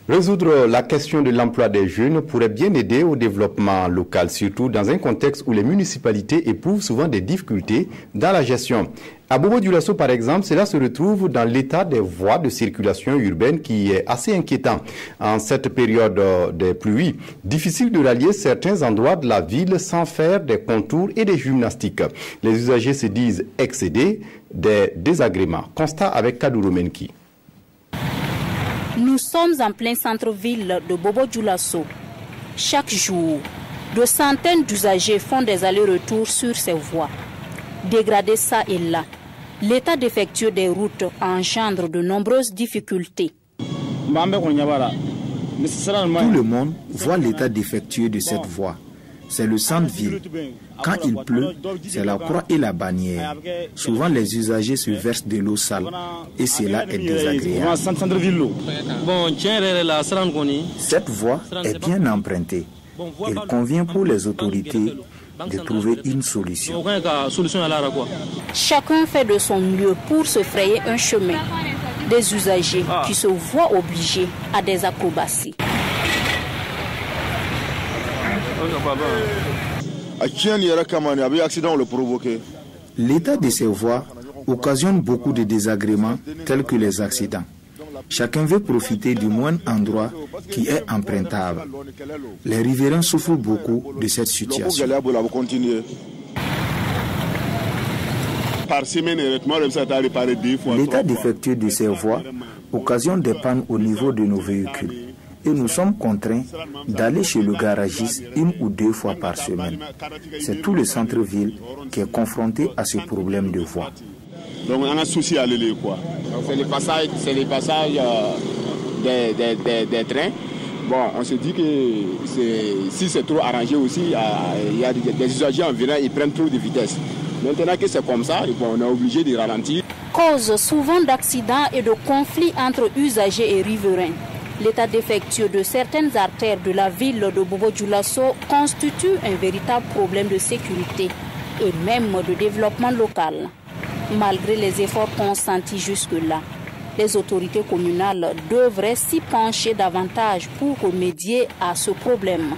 Résoudre la question de l'emploi des jeunes pourrait bien aider au développement local, surtout dans un contexte où les municipalités éprouvent souvent des difficultés dans la gestion. À Bobo-Dioulasso, par exemple, cela se retrouve dans l'état des voies de circulation urbaine qui est assez inquiétant. En cette période des pluies, difficile de rallier certains endroits de la ville sans faire des contours et des gymnastiques. Les usagers se disent excédés des désagréments. Constat avec Kadouro Menki. Nous sommes en plein centre-ville de Bobo-Dioulasso. Chaque jour, de centaines d'usagers font des allers-retours sur ces voies. Dégradées ça et là, l'état défectueux des routes engendre de nombreuses difficultés. Tout le monde voit l'état défectueux de cette voie. C'est le centre-ville. Quand il pleut, c'est la croix et la bannière. Souvent, les usagers se versent de l'eau sale et cela est désagréable. Cette voie est bien empruntée. Il convient pour les autorités de trouver une solution. Chacun fait de son mieux pour se frayer un chemin. Des usagers qui se voient obligés à des acrobaties. L'état de ces voies occasionne beaucoup de désagréments tels que les accidents. Chacun veut profiter du moindre endroit qui est empruntable. Les riverains souffrent beaucoup de cette situation. L'état défectueux de ces voies occasionne des pannes au niveau de nos véhicules. Et nous sommes contraints d'aller chez le garagiste 1 ou 2 fois par semaine. C'est tout le centre-ville qui est confronté à ce problème de voie. Donc on a un souci à aller quoi. C'est les passages des trains. Bon, on se dit que si c'est trop arrangé aussi, il y a des usagers environ, ils prennent trop de vitesse. Maintenant que c'est comme ça, bon, on est obligé de ralentir. Cause souvent d'accidents et de conflits entre usagers et riverains. L'état défectueux de certaines artères de la ville de Bobo-Dioulasso constitue un véritable problème de sécurité et même de développement local. Malgré les efforts consentis jusque-là, les autorités communales devraient s'y pencher davantage pour remédier à ce problème.